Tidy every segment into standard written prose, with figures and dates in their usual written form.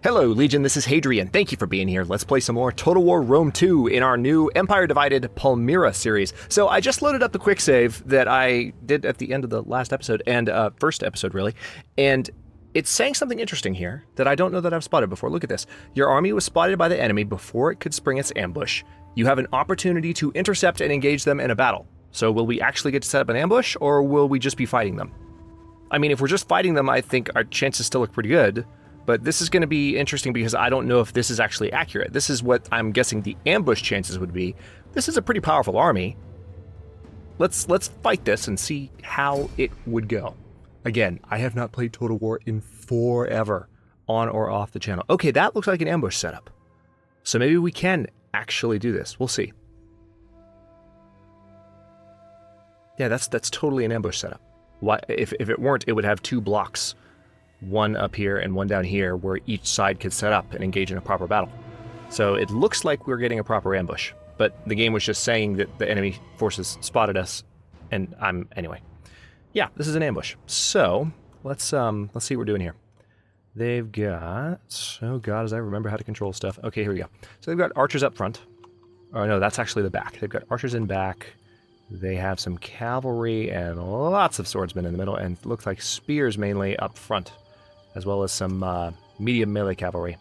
Hello, Legion, this is Hadrian. Thank you for being here. Let's play some more Total War Rome 2 in our new Empire Divided Palmyra series. So I just loaded up the quick save that I did at the end of the last episode, and first episode, really, and it's saying something interesting here that I don't know that I've spotted before. Look at this. Your army was spotted by the enemy before it could spring its ambush. You have an opportunity to intercept and engage them in a battle. So will we actually get to set up an ambush, or will we just be fighting them? I mean, if we're just fighting them, I think our chances still look pretty good. But this is going to be interesting because I don't know if this is actually accurate. This is what I'm guessing the ambush chances would be. This is a pretty powerful army. Let's fight this and see how it would go. Again, I have not played Total War in forever, on or off the channel. Okay, that looks like an ambush setup. So maybe we can actually do this. We'll see. Yeah, that's totally an ambush setup. Why, if it weren't, it would have two blocks. One up here and one down here where each side could set up and engage in a proper battle. So it looks like we're getting a proper ambush, but the game was just saying that the enemy forces spotted us, and anyway. Yeah, this is an ambush. So let's see what we're doing here. They've got, oh god, as I remember how to control stuff. Okay, here we go. So they've got archers up front. Oh no, that's actually the back. They've got archers in back. They have some cavalry and lots of swordsmen in the middle, and it looks like spears mainly up front, as well as some medium melee cavalry.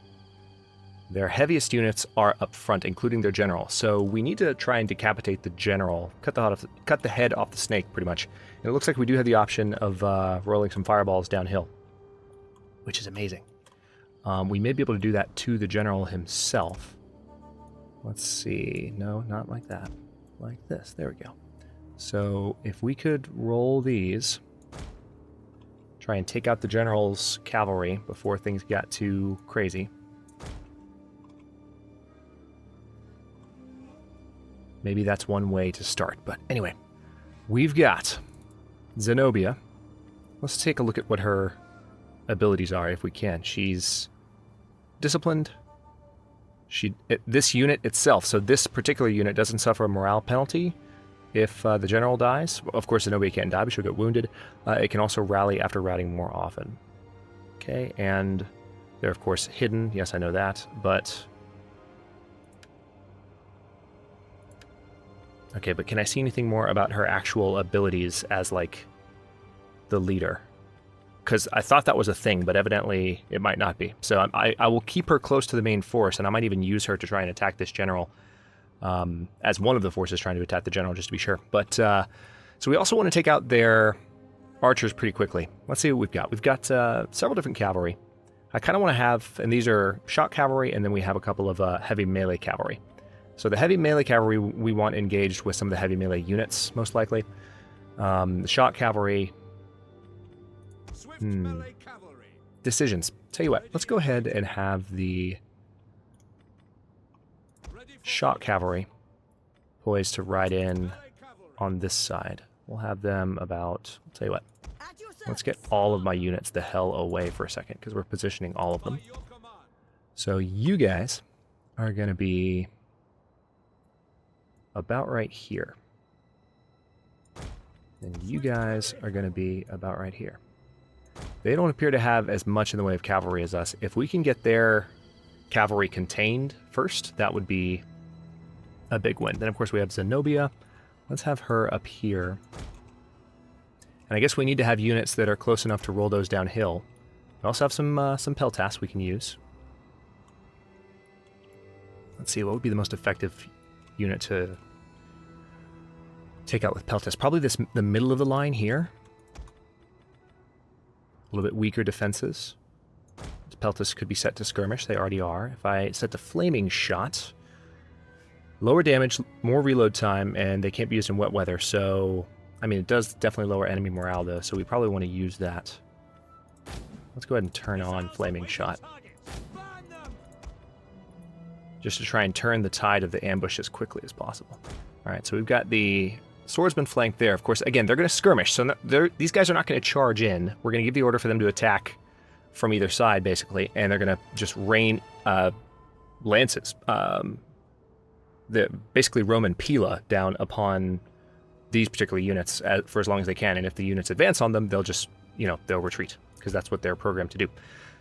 Their heaviest units are up front, including their general. So we need to try and decapitate the general, cut the head off the snake, pretty much. And it looks like we do have the option of rolling some fireballs downhill, which is amazing. We may be able to do that to the general himself. Let's see. No, not like that. Like this. There we go. So if we could roll these, try and take out the general's cavalry before things got too crazy. Maybe that's one way to start. But anyway, we've got Zenobia. Let's take a look at what her abilities are if we can. She's disciplined. This unit itself, so this particular unit doesn't suffer a morale penalty if the general dies. Of course, Zenobia can't die, but she'll get wounded. It can also rally after routing more often. Okay, and they're, of course, hidden. Yes, I know that, but... Okay, but can I see anything more about her actual abilities as, like, the leader? Because I thought that was a thing, but evidently it might not be. So I will keep her close to the main force, and I might even use her to try and attack this general as one of the forces trying to attack the general, just to be sure. But so we also want to take out their archers pretty quickly. Let's see what we've got. We've got several different cavalry. I kind of want to have, and these are shock cavalry, and then we have a couple of heavy melee cavalry. So the heavy melee cavalry we want engaged with some of the heavy melee units, most likely. The shock cavalry... Decisions. Tell you what, let's go ahead and have the shock cavalry poised to ride in on this side. We'll have them about, I'll tell you what, let's get all of my units the hell away for a second, because we're positioning all of them. So you guys are going to be about right here. And you guys are going to be about right here. They don't appear to have as much in the way of cavalry as us. If we can get their cavalry contained first, that would be a big win. Then, of course, we have Zenobia. Let's have her up here. And I guess we need to have units that are close enough to roll those downhill. We also have some peltasts we can use. Let's see, what would be the most effective unit to take out with peltasts? Probably the middle of the line here. A little bit weaker defenses. The peltasts could be set to skirmish. They already are. If I set to flaming shot, lower damage, more reload time, and they can't be used in wet weather. So, I mean, it does definitely lower enemy morale, though, so we probably want to use that. Let's go ahead and turn on flaming shot, just to try and turn the tide of the ambush as quickly as possible. All right, so we've got the swordsman flanked there. Of course, again, they're going to skirmish, so these guys are not going to charge in. We're going to give the order for them to attack from either side, basically, and they're going to just rain lances, basically Roman pila down upon these particular units for as long as they can, and if the units advance on them, they'll just, they'll retreat, because that's what they're programmed to do.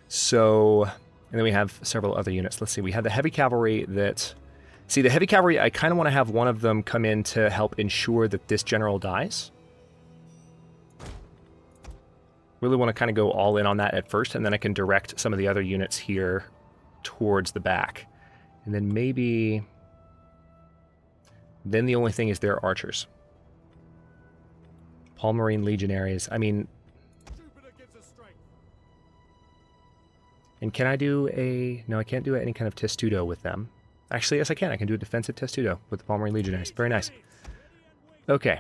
So And then we have several other units. Let's see, we have the heavy cavalry that... See, the heavy cavalry, I kind of want to have one of them come in to help ensure that this general dies. Really want to kind of go all in on that at first, and then I can direct some of the other units here towards the back. And then maybe... Then the only thing is their archers. Palmyrene Legionaries. I mean... And can I do a... No, I can't do any kind of Testudo with them. Actually, yes I can. I can do a defensive Testudo with the Palmyrene Legionaries. Very nice. Okay.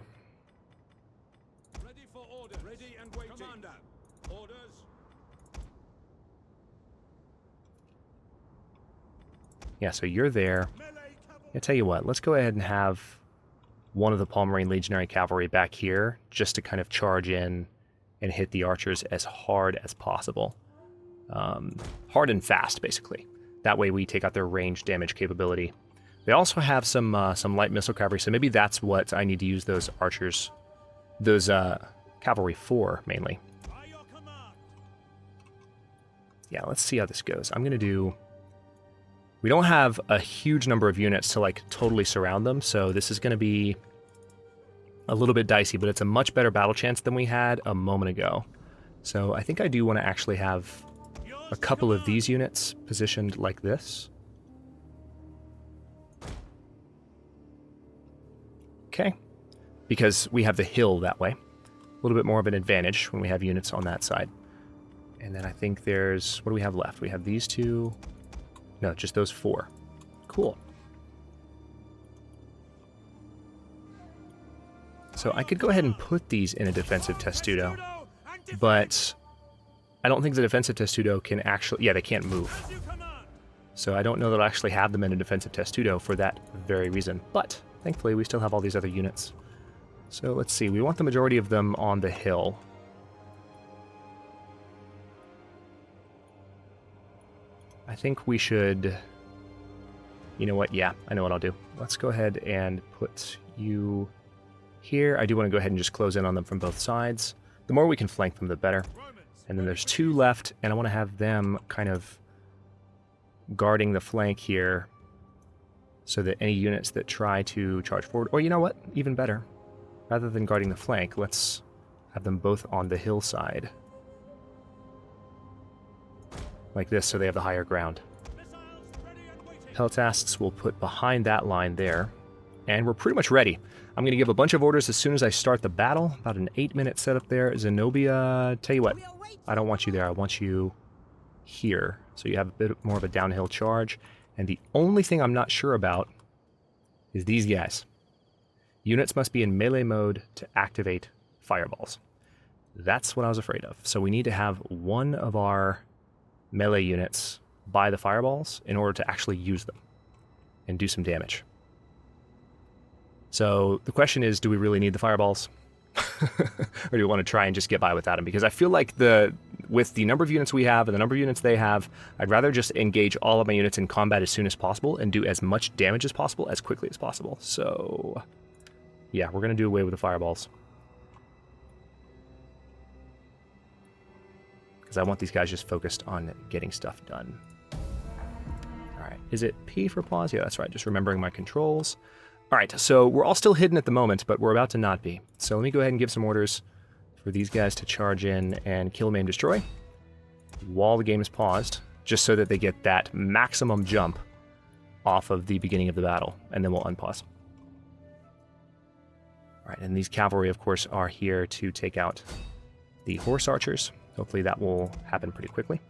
Yeah, so you're there. I'll tell you what, let's go ahead and have one of the Palmyrene Legionary Cavalry back here just to kind of charge in and hit the archers as hard as possible. Hard and fast, basically. That way we take out their range damage capability. They also have some light missile cavalry, so maybe that's what I need to use those archers, those cavalry for, mainly. Yeah, let's see how this goes. I'm going to do... We don't have a huge number of units to, like, totally surround them, so this is going to be a little bit dicey, but it's a much better battle chance than we had a moment ago. So I think I do want to actually have a couple of these units positioned like this. Okay. Because we have the hill that way. A little bit more of an advantage when we have units on that side. And then I think there's... What do we have left? We have these two... No, just those four. Cool. So I could go ahead and put these in a defensive Testudo, but I don't think the defensive Testudo can actually... Yeah, they can't move. So I don't know that I'll actually have them in a defensive Testudo for that very reason. But thankfully, we still have all these other units. So let's see. We want the majority of them on the hill. I think we should... You know what? Yeah, I know what I'll do. Let's go ahead and put you here. I do want to go ahead and just close in on them from both sides. The more we can flank them, the better. And then there's two left, and I want to have them kind of guarding the flank here so that any units that try to charge forward... Or you know what? Even better. Rather than guarding the flank, let's have them both on the hillside. Like this, so they have the higher ground. Peltasts will put behind that line there. And we're pretty much ready. I'm going to give a bunch of orders as soon as I start the battle. About an 8-minute setup there. Zenobia, tell you what, I don't want you there. I want you here. So you have a bit more of a downhill charge. And the only thing I'm not sure about is these guys. Units must be in melee mode to activate fireballs. That's what I was afraid of. So we need to have one of our melee units by the fireballs in order to actually use them and do some damage. So the question is, do we really need the fireballs? Or do we want to try and just get by without them? Because I feel like with the number of units we have and the number of units they have, I'd rather just engage all of my units in combat as soon as possible and do as much damage as possible as quickly as possible. So yeah, we're going to do away with the fireballs. Because I want these guys just focused on getting stuff done. Alright, is it P for pause? Yeah, that's right, just remembering my controls. Alright, so we're all still hidden at the moment, but we're about to not be. So let me go ahead and give some orders for these guys to charge in and kill, maim, destroy while the game is paused, just so that they get that maximum jump off of the beginning of the battle, and then we'll unpause. Alright, and these cavalry, of course, are here to take out the horse archers. Hopefully that will happen pretty quickly.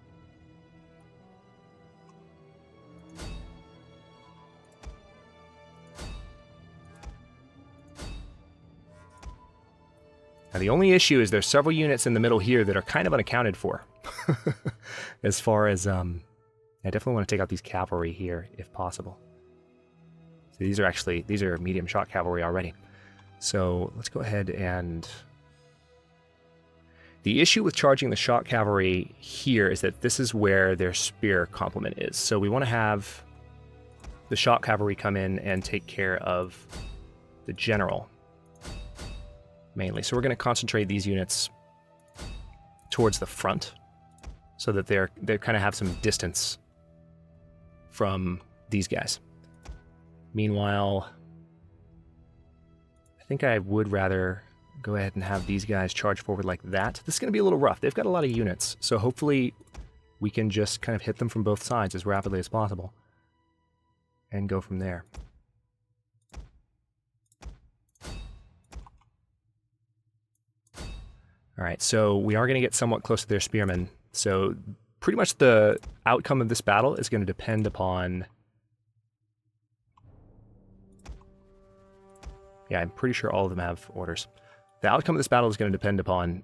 Now the only issue is there's several units in the middle here that are kind of unaccounted for. As far as, I definitely want to take out these cavalry here, if possible. So these are medium shot cavalry already. So let's go ahead and... The issue with charging the shot cavalry here is that this is where their spear complement is. So we want to have the shot cavalry come in and take care of the general, mainly. So we're going to concentrate these units towards the front so that they kind of have some distance from these guys. Meanwhile, I think I would rather go ahead and have these guys charge forward like that. This is going to be a little rough. They've got a lot of units, so hopefully we can just kind of hit them from both sides as rapidly as possible and go from there. Alright, so we are going to get somewhat close to their spearmen, so pretty much the outcome of this battle is going to depend upon... Yeah, I'm pretty sure all of them have orders. The outcome of this battle is going to depend upon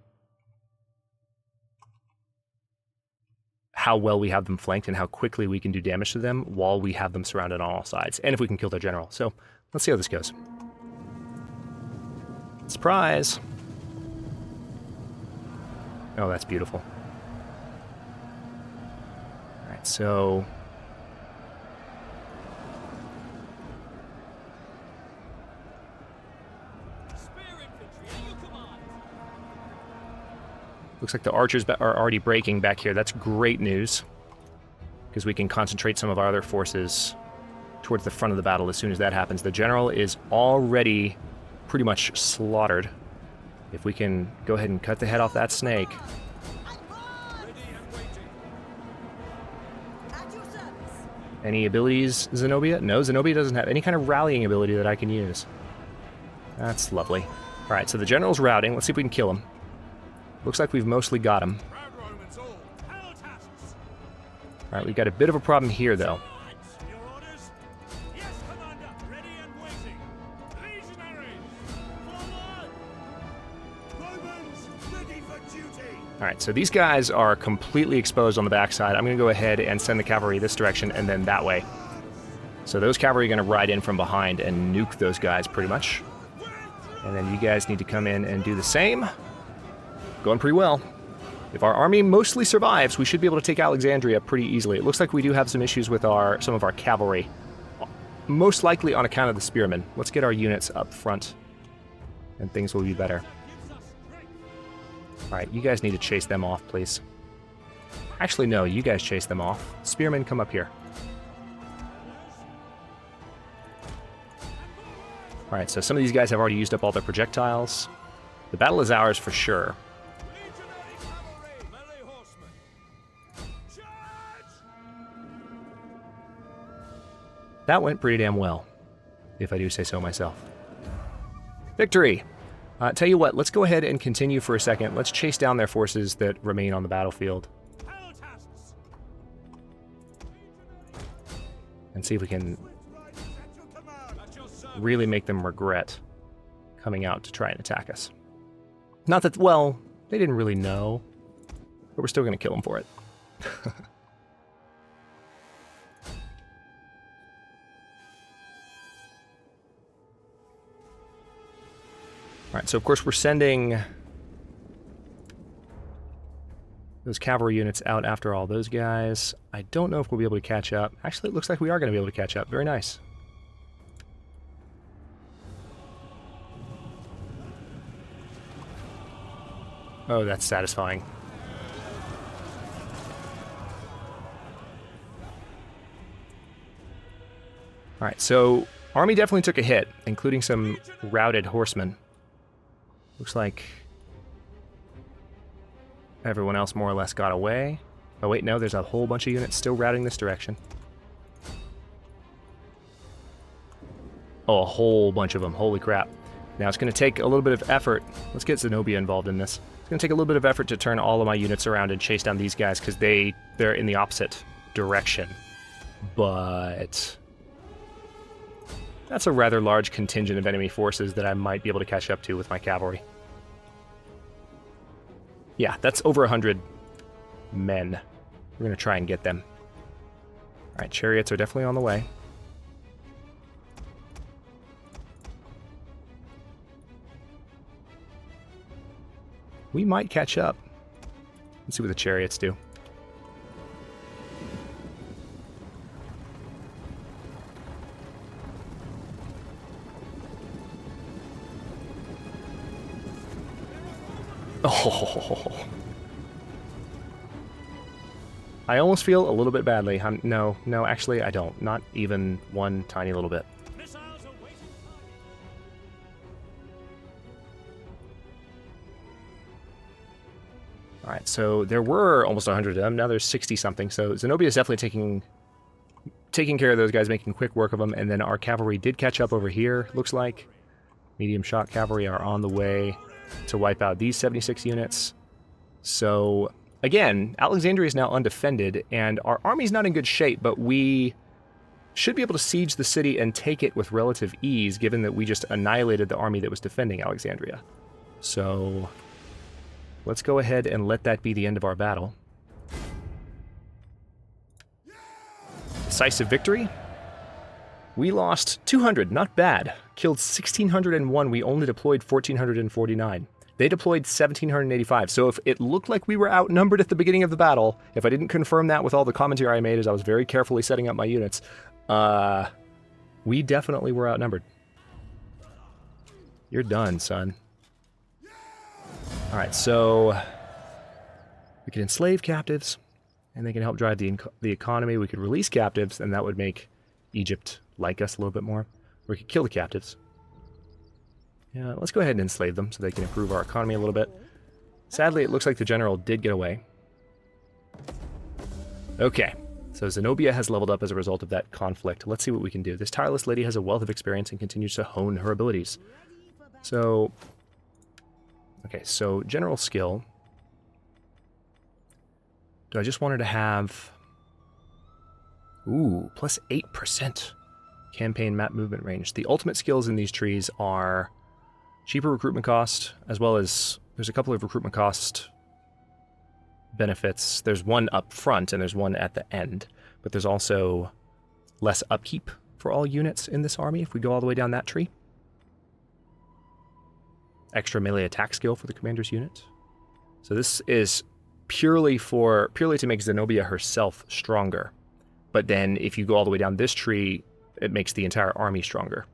how well we have them flanked and how quickly we can do damage to them while we have them surrounded on all sides, and if we can kill their general. So, let's see how this goes. Surprise! Oh, that's beautiful. Alright, so... Looks like the archers are already breaking back here. That's great news, because we can concentrate some of our other forces towards the front of the battle as soon as that happens. The general is already pretty much slaughtered. If we can go ahead and cut the head off that snake. Any abilities, Zenobia? No, Zenobia doesn't have any kind of rallying ability that I can use. That's lovely. Alright, so the general's routing. Let's see if we can kill him. Looks like we've mostly got him. Alright, we've got a bit of a problem here, though. Alright, so these guys are completely exposed on the backside. I'm going to go ahead and send the cavalry this direction and then that way. So those cavalry are going to ride in from behind and nuke those guys, pretty much. And then you guys need to come in and do the same. Going pretty well. If our army mostly survives, we should be able to take Alexandria pretty easily. It looks like we do have some issues with some of our cavalry. Most likely on account of the spearmen. Let's get our units up front, and things will be better. Alright, you guys need to chase them off, please. Actually, no, you guys chase them off. Spearmen, come up here. Alright, so some of these guys have already used up all their projectiles. The battle is ours for sure. That went pretty damn well, if I do say so myself. Victory! Tell you what, let's go ahead and continue for a second. Let's chase down their forces that remain on the battlefield. And see if we can really make them regret coming out to try and attack us. Not that, well, they didn't really know, but we're still going to kill them for it. Alright, so of course we're sending those cavalry units out after all those guys. I don't know if we'll be able to catch up. Actually, it looks like we are going to be able to catch up. Very nice. Oh, that's satisfying. Alright, so army definitely took a hit, including some routed horsemen. Looks like everyone else more or less got away. Oh wait, no, there's a whole bunch of units still routing this direction. Oh, a whole bunch of them. Holy crap. Now it's going to take a little bit of effort. Let's get Zenobia involved in this. It's going to take a little bit of effort to turn all of my units around and chase down these guys because they're in the opposite direction. But that's a rather large contingent of enemy forces that I might be able to catch up to with my cavalry. Yeah, that's over 100 men. We're going to try and get them. Alright, chariots are definitely on the way. We might catch up. Let's see what the chariots do. Oh, I almost feel a little bit badly. No, actually I don't. Not even one tiny little bit. Alright, so there were almost 100 of them. Now there's 60-something. So Zenobia is definitely taking care of those guys, making quick work of them. And then our cavalry did catch up over here, looks like. Medium shot cavalry are on the way to wipe out these 76 units. So, again, Alexandria is now undefended, and our army's not in good shape, but we should be able to siege the city and take it with relative ease, given that we just annihilated the army that was defending Alexandria. So, let's go ahead and let that be the end of our battle. Decisive victory. We lost 200, not bad. Killed 1,601, we only deployed 1,449. They deployed 1,785, so if it looked like we were outnumbered at the beginning of the battle, if I didn't confirm that with all the commentary I made as I was very carefully setting up my units, we definitely were outnumbered. You're done, son. Alright, so we can enslave captives, and they can help drive the economy. We could release captives, and that would make Egypt like us a little bit more. We could kill the captives. Yeah, let's go ahead and enslave them so they can improve our economy a little bit. Sadly, it looks like the general did get away. Okay, so Zenobia has leveled up as a result of that conflict. Let's see what we can do. This tireless lady has a wealth of experience and continues to hone her abilities. So, okay, so general skill. Do I just want her to have... Ooh, plus 8%. Campaign map movement range. The ultimate skills in these trees are cheaper recruitment cost, as well as there's a couple of recruitment cost benefits. There's one up front and there's one at the end, but there's also less upkeep for all units in this army if we go all the way down that tree. Extra melee attack skill for the commander's unit. So this is purely to make Zenobia herself stronger. But then if you go all the way down this tree, it makes the entire army stronger.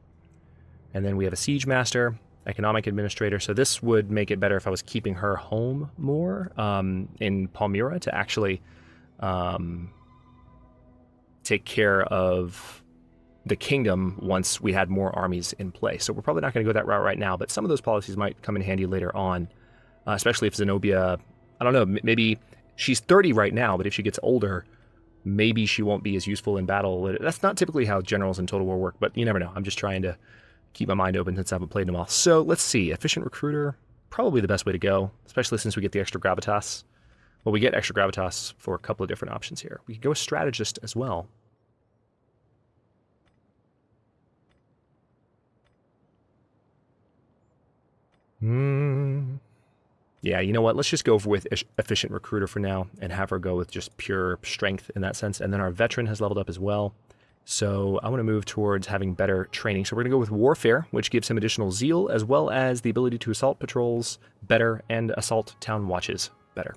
And then we have a siege master, economic administrator. So this would make it better if I was keeping her home more in Palmyra to actually take care of the kingdom once we had more armies in place. So we're probably not going to go that route right now, but some of those policies might come in handy later on, especially if Zenobia, I don't know, maybe she's 30 right now, but if she gets older, maybe she won't be as useful in battle. That's not typically how generals in Total War work, but you never know. I'm just trying to keep my mind open since I haven't played them all. So let's see. Efficient recruiter, probably the best way to go, especially since we get the extra gravitas. Well, we get extra gravitas for a couple of different options here. We could go with strategist as well. Yeah, you know what? Let's just go with efficient recruiter for now and have her go with just pure strength in that sense. And then our veteran has leveled up as well. So I want to move towards having better training. So we're going to go with warfare, which gives him additional zeal, as well as the ability to assault patrols better and assault town watches better.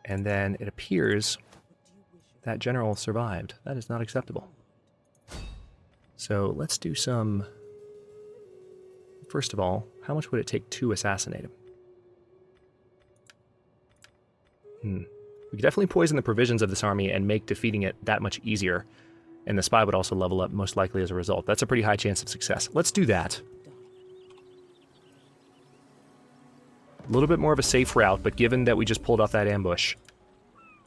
And then it appears that general survived. That is not acceptable. So let's do some... First of all, how much would it take to assassinate him? We could definitely poison the provisions of this army and make defeating it that much easier. And the spy would also level up most likely as a result. That's a pretty high chance of success. Let's do that. A little bit more of a safe route, but given that we just pulled off that ambush...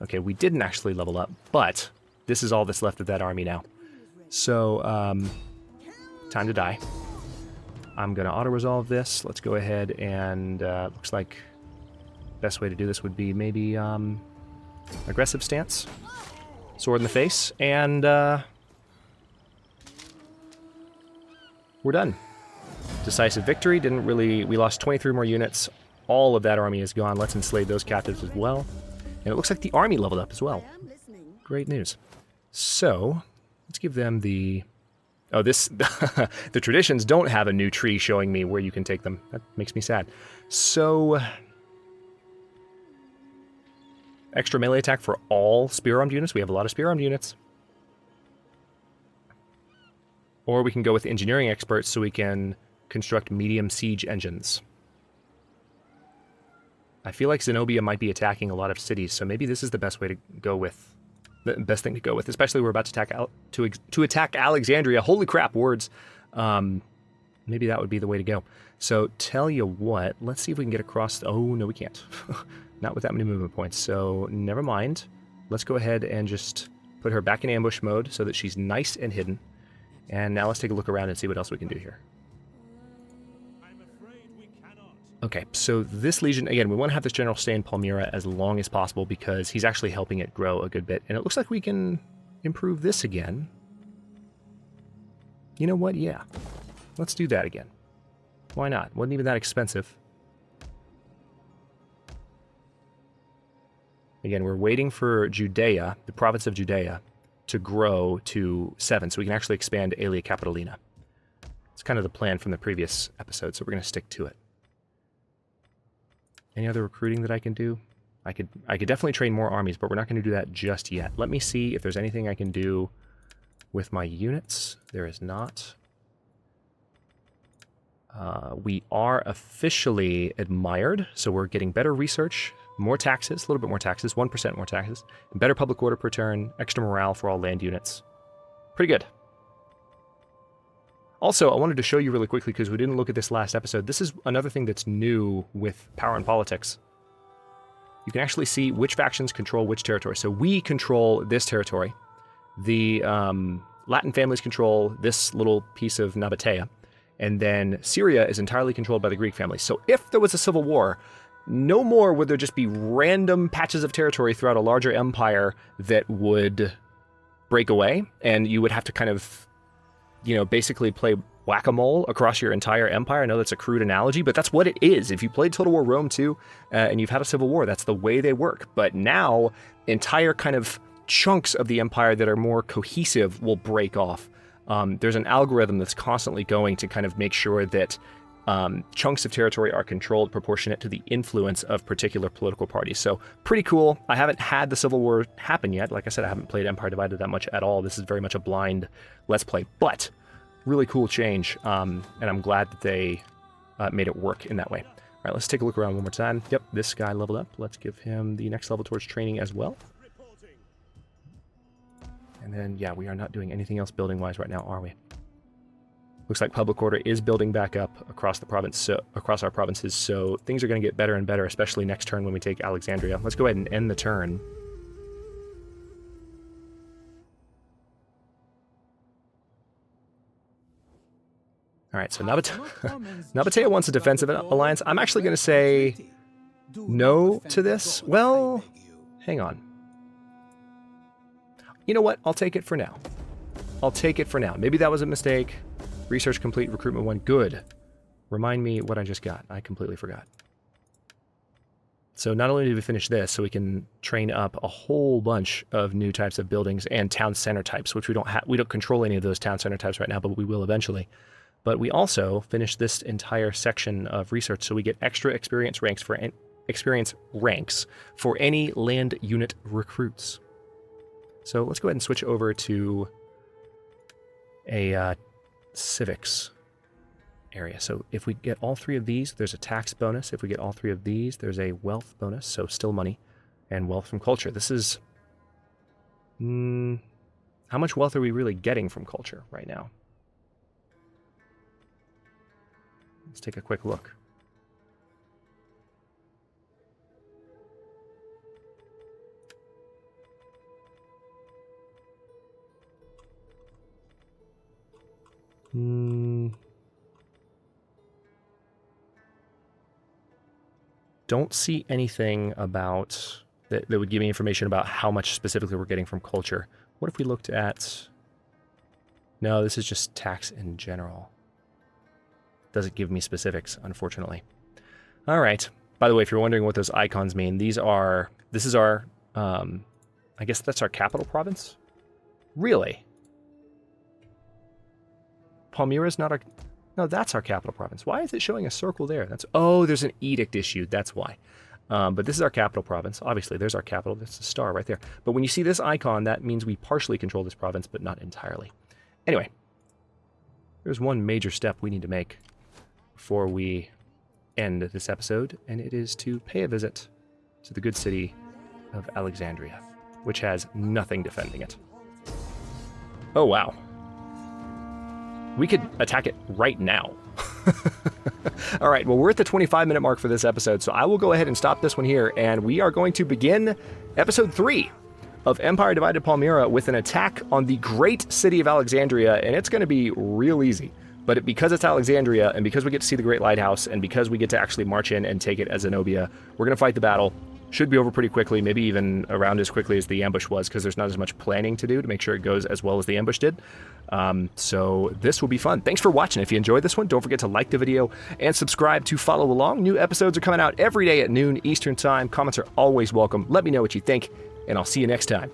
Okay, we didn't actually level up, but this is all that's left of that army now. So, time to die. I'm going to auto-resolve this. Let's go ahead and, looks like best way to do this would be maybe aggressive stance, sword in the face, and we're done. Decisive victory, we lost 23 more units. All of that army is gone. Let's enslave those captives as well. And it looks like the army leveled up as well. Great news. So, let's give them the... Oh, this... the traditions don't have a new tree showing me where you can take them. That makes me sad. So... Extra melee attack for all spear-armed units. We have a lot of spear-armed units. Or we can go with engineering experts so we can construct medium siege engines. I feel like Zenobia might be attacking a lot of cities, so maybe this is the best way to go with, the best thing to go with, especially we're about to attack Alexandria. Holy crap, words. Maybe that would be the way to go. So tell you what, let's see if we can get across. Oh, no, we can't. Not with that many movement points, so never mind. Let's go ahead and just put her back in ambush mode so that she's nice and hidden. And now let's take a look around and see what else we can do here. Okay, so this legion, again, we want to have this general stay in Palmyra as long as possible because he's actually helping it grow a good bit. And it looks like we can improve this again. You know what? Yeah. Let's do that again. Why not? Wasn't even that expensive. Again, we're waiting for Judea, the province of Judea, to grow to 7, so we can actually expand Aelia Capitolina. It's kind of the plan from the previous episode, so we're going to stick to it. Any other recruiting that I can do? I could definitely train more armies, but we're not going to do that just yet. Let me see if there's anything I can do with my units. There is not. We are officially admired, so we're getting better research, more taxes, a little bit more taxes, 1% more taxes, and better public order per turn, extra morale for all land units. Pretty good. Also, I wanted to show you really quickly, because we didn't look at this last episode, this is another thing that's new with power and politics. You can actually see which factions control which territory. So we control this territory. The Latin families control this little piece of Nabatea. And then Syria is entirely controlled by the Greek families. So if there was a civil war, no more would there just be random patches of territory throughout a larger empire that would break away, and you would have to kind of, you know, basically play whack-a-mole across your entire empire. I know that's a crude analogy, but that's what it is. If you played Total War Rome 2 and you've had a civil war, that's the way they work. But now, entire kind of chunks of the empire that are more cohesive will break off. There's an algorithm that's constantly going to kind of make sure that chunks of territory are controlled proportionate to the influence of particular political parties. So pretty cool. I haven't had the Civil War happen yet. Like I said, I haven't played Empire Divided that much at all. This is very much a blind Let's Play, but really cool change. And I'm glad that they made it work in that way. All right, let's take a look around one more time. Yep, this guy leveled up. Let's give him the next level towards training as well. And then, yeah, we are not doing anything else building-wise right now, are we? Looks like public order is building back up across the province, so across our provinces, so things are going to get better and better, especially next turn when we take Alexandria. Let's go ahead and end the turn. All right, so Nabatea wants a defensive alliance. I'm actually going to say no to this. Well, hang on. You know what? I'll take it for now. I'll take it for now. Maybe that was a mistake. Research complete, recruitment 1. Good. Remind me what I just got. I completely forgot. So not only did we finish this, so we can train up a whole bunch of new types of buildings and town center types, which we don't control any of those town center types right now, but we will eventually. But we also finished this entire section of research, so we get extra experience ranks for any land unit recruits. So let's go ahead and switch over to a civics area. So if we get all 3 of these, there's a tax bonus. If we get all 3 of these, there's a wealth bonus, so still money, and wealth from culture. This is... how much wealth are we really getting from culture right now? Let's take a quick look. Don't see anything about that would give me information about how much specifically we're getting from culture. What if we looked at... No, this is just tax in general. Doesn't give me specifics, unfortunately. All right. By the way, if you're wondering what those icons mean, this is our, I guess that's our capital province? Really? Palmyra's not our... No, that's our capital province. Why is it showing a circle there? Oh, there's an edict issued. That's why. But this is our capital province. Obviously, there's our capital. That's a star right there. But when you see this icon, that means we partially control this province, but not entirely. Anyway, there's one major step we need to make before we end this episode, and it is to pay a visit to the good city of Alexandria, which has nothing defending it. Oh, wow. We could attack it right now. All right, well, we're at the 25-minute mark for this episode, so I will go ahead and stop this one here, and we are going to begin episode 3 of Empire Divided Palmyra with an attack on the great city of Alexandria, and it's going to be real easy. But because it's Alexandria, and because we get to see the Great Lighthouse, and because we get to actually march in and take it as Zenobia, we're going to fight the battle. Should be over pretty quickly, maybe even around as quickly as the ambush was, because there's not as much planning to do to make sure it goes as well as the ambush did. So this will be fun. Thanks for watching. If you enjoyed this one, don't forget to like the video and subscribe to follow along. New episodes are coming out every day at noon Eastern Time. Comments are always welcome. Let me know what you think, and I'll see you next time.